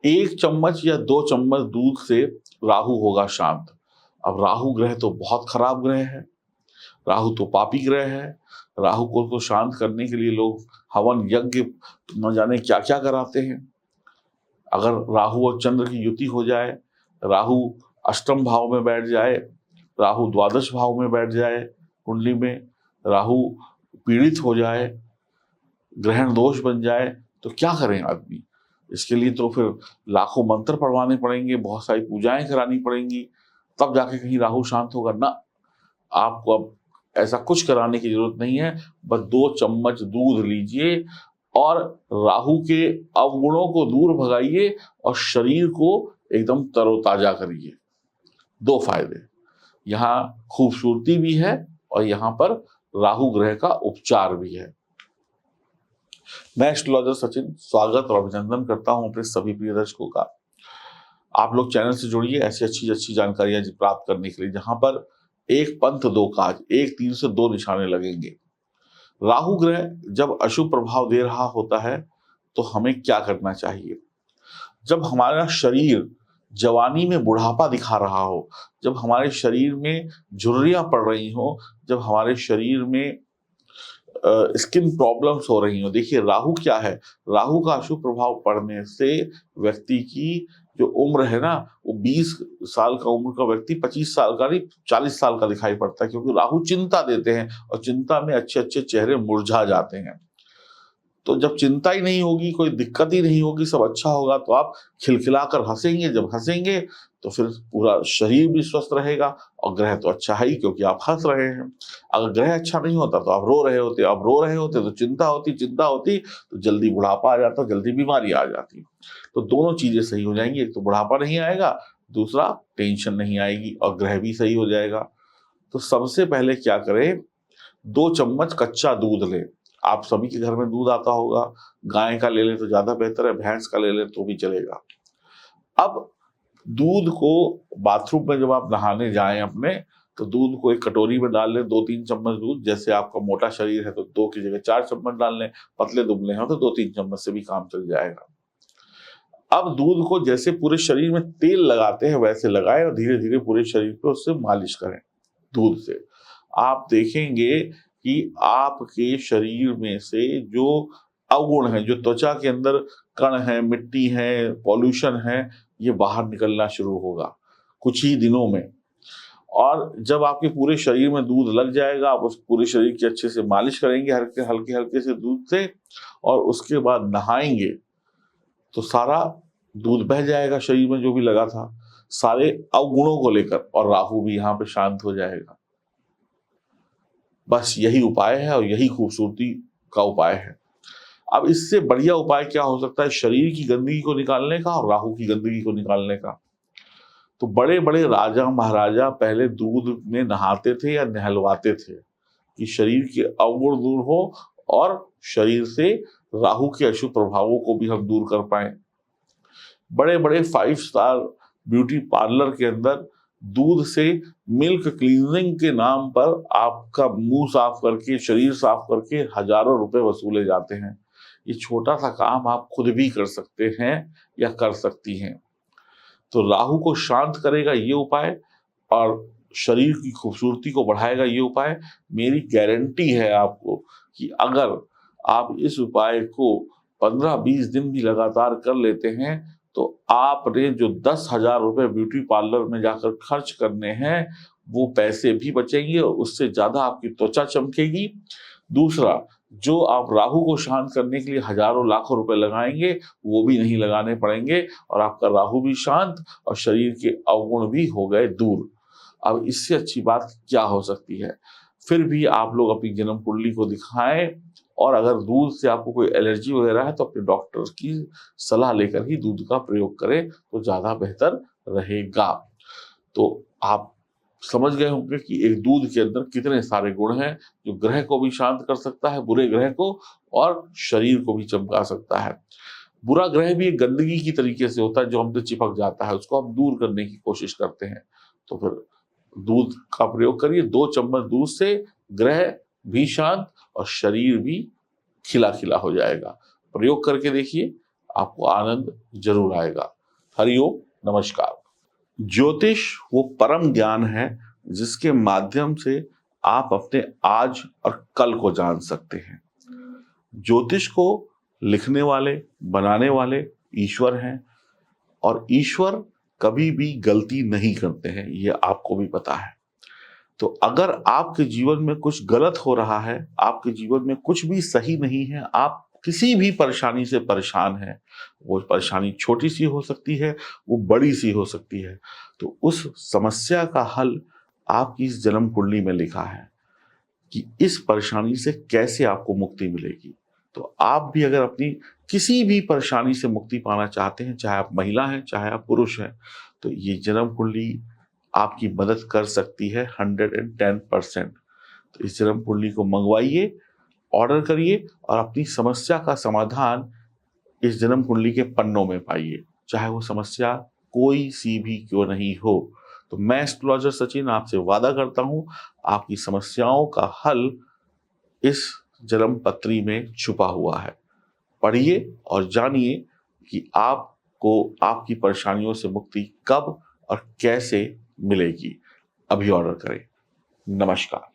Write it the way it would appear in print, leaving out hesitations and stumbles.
1 चम्मच या 2 चम्मच दूध से राहु होगा शांत। अब राहु ग्रह तो बहुत खराब ग्रह है, राहु तो पापी ग्रह है। राहु को तो शांत करने के लिए लोग हवन यज्ञ न जाने क्या क्या कराते हैं। अगर राहु और चंद्र की युति हो जाए, राहु अष्टम भाव में बैठ जाए, राहु द्वादश भाव में बैठ जाए, कुंडली में राहु पीड़ित हो जाए, ग्रहण दोष बन जाए, तो क्या करें आदमी। इसके लिए तो फिर लाखों मंत्र पढ़वाने पड़ेंगे, बहुत सारी पूजाएं करानी पड़ेंगी, तब जाके कहीं राहु शांत होगा ना। आपको अब ऐसा कुछ कराने की जरूरत नहीं है। बस 2 चम्मच दूध लीजिए और राहु के अवगुणों को दूर भगाइए और शरीर को एकदम तरोताजा करिए। 2 फायदे, यहाँ खूबसूरती भी है और यहाँ पर राहु ग्रह का उपचार भी है। मैं एस्ट्रोलॉजर सचिन स्वागत और अभिनंदन करता हूं अपने सभी प्रिय दर्शकों का। आप लोग चैनल से जुड़िए ऐसी अच्छी अच्छी जानकारियां प्राप्त करने के लिए, जहां पर एक पंथ दो काज, एक तीर से 2 निशाने लगेंगे। राहु ग्रह जब अशुभ प्रभाव दे रहा होता है तो हमें क्या करना चाहिए। जब हमारा शरीर जवानी में बुढ़ापा दिखा रहा हो, जब हमारे शरीर में झुर्रियां पड़ रही हो, जब हमारे शरीर में स्किन प्रॉब्लम्स हो रही हो। देखिए राहु क्या है, राहु का अशुभ प्रभाव पड़ने से व्यक्ति की जो उम्र है ना, वो 20 साल का उम्र का व्यक्ति 25 साल का नहीं 40 साल का दिखाई पड़ता है, क्योंकि राहु चिंता देते हैं और चिंता में अच्छे अच्छे चेहरे मुरझा जाते हैं। तो जब चिंता ही नहीं होगी, कोई दिक्कत ही नहीं होगी, सब अच्छा होगा, तो आप खिलखिलाकर हंसेंगे। जब हंसेंगे तो फिर पूरा शरीर भी स्वस्थ रहेगा और ग्रह तो अच्छा है ही, क्योंकि आप हंस रहे हैं। अगर ग्रह अच्छा नहीं होता तो आप रो रहे होते, आप रो रहे होते तो चिंता होती तो जल्दी बुढ़ापा आ जाता, जल्दी बीमारी आ जाती। तो दोनों चीजें सही हो जाएंगी, एक तो बुढ़ापा नहीं आएगा, दूसरा टेंशन नहीं आएगी और ग्रह भी सही हो जाएगा। तो सबसे पहले क्या करें, 2 चम्मच कच्चा दूध लें। आप सभी के घर में दूध आता होगा, गाय का ले लें तो ज्यादा बेहतर है, भैंस का ले लें तो भी चलेगा। अब दूध को बाथरूम में जब आप नहाने जाएं अपने, तो दूध को एक कटोरी में डाल लें, 2-3 चम्मच दूध। जैसे आपका मोटा शरीर है तो 2 की जगह 4 चम्मच डाल लें, पतले दुबले हैं तो 2-3 चम्मच से भी काम चल जाएगा। अब दूध को जैसे पूरे शरीर में तेल लगाते हैं वैसे लगाएं और धीरे धीरे पूरे शरीर पे उससे मालिश करें दूध से। आप देखेंगे कि आपके शरीर में से जो अवगुण है, जो त्वचा के अंदर कण है, मिट्टी है, पॉल्यूशन है, ये बाहर निकलना शुरू होगा कुछ ही दिनों में। और जब आपके पूरे शरीर में दूध लग जाएगा, आप उस पूरे शरीर की अच्छे से मालिश करेंगे हल्के हल्के हल्के से दूध से, और उसके बाद नहाएंगे तो सारा दूध बह जाएगा शरीर में जो भी लगा था, सारे अवगुणों को लेकर, और राहु भी यहाँ पे शांत हो जाएगा। बस यही उपाय है और यही खूबसूरती का उपाय है। अब इससे बढ़िया उपाय क्या हो सकता है शरीर की गंदगी को निकालने का और राहु की गंदगी को निकालने का। तो बड़े बड़े राजा महाराजा पहले दूध में नहाते थे या नहलवाते थे कि शरीर के अवगुण दूर हो और शरीर से राहु के अशुभ प्रभावों को भी हम दूर कर पाए। बड़े बड़े 5 स्टार ब्यूटी पार्लर के अंदर दूध से मिल्क क्लींजिंग के नाम पर आपका मुंह साफ करके, शरीर साफ करके हजारों रुपए वसूले जाते हैं। ये छोटा सा काम आप खुद भी कर सकते हैं या कर सकती हैं। तो राहु को शांत करेगा ये उपाय और शरीर की खूबसूरती को बढ़ाएगा ये उपाय। मेरी गारंटी है आपको कि अगर आप इस उपाय को 15-20 दिन भी लगातार कर लेते हैं तो आपने जो 10,000 रुपए ब्यूटी पार्लर में जाकर खर्च करने हैं वो पैसे भी बचेंगे और उससे ज्यादा आपकी त्वचा चमकेगी। दूसरा, जो आप राहु को शांत करने के लिए हजारों लाखों रुपए लगाएंगे वो भी नहीं लगाने पड़ेंगे और आपका राहु भी शांत और शरीर के अवगुण भी हो गए दूर। अब इससे अच्छी बात क्या हो सकती है। फिर भी आप लोग अपनी जन्म कुंडली को दिखाएं और अगर दूध से आपको कोई एलर्जी वगैरह है तो अपने डॉक्टर की सलाह लेकर ही दूध का प्रयोग करें तो ज्यादा बेहतर रहेगा। तो आप समझ गए होंगे कि एक दूध के अंदर कितने सारे गुण हैं जो ग्रह को भी शांत कर सकता है, बुरे ग्रह को, और शरीर को भी चमका सकता है। बुरा ग्रह भी एक गंदगी की तरीके से होता है जो हमसे चिपक जाता है, उसको हम दूर करने की कोशिश करते हैं। तो फिर दूध का प्रयोग करिए, 2 चम्मच दूध से ग्रह भी शांत और शरीर भी खिला खिला हो जाएगा। प्रयोग करके देखिए, आपको आनंद जरूर आएगा। हरिओम, नमस्कार। ज्योतिष वो परम ज्ञान है जिसके माध्यम से आप अपने आज और कल को जान सकते हैं। ज्योतिष को लिखने वाले, बनाने वाले ईश्वर हैं, और ईश्वर कभी भी गलती नहीं करते हैं, ये आपको भी पता है। तो अगर आपके जीवन में कुछ गलत हो रहा है, आपके जीवन में कुछ भी सही नहीं है, आप किसी भी परेशानी से परेशान हैं, वो परेशानी छोटी सी हो सकती है, वो बड़ी सी हो सकती है, तो उस समस्या का हल आपकी इस जन्म कुंडली में लिखा है कि इस परेशानी से कैसे आपको मुक्ति मिलेगी। तो आप भी अगर अपनी किसी भी परेशानी से मुक्ति पाना चाहते हैं, चाहे आप महिला हैं, चाहे आप पुरुष हैं, तो ये जन्म कुंडली आपकी मदद कर सकती है 110%। तो इस जन्म कुंडली को मंगवाइए, ऑर्डर करिए और अपनी समस्या का समाधान इस जन्म कुंडली के पन्नों में पाइए, चाहे वो समस्या कोई सी भी क्यों नहीं हो। तो मैं एस्ट्रोलॉजर सचिन आपसे वादा करता हूं, आपकी समस्याओं का हल इस जन्म पत्री में छुपा हुआ है। पढ़िए और जानिए कि आपको आपकी परेशानियों से मुक्ति कब और कैसे मिलेगी। अभी ऑर्डर करें। नमस्कार।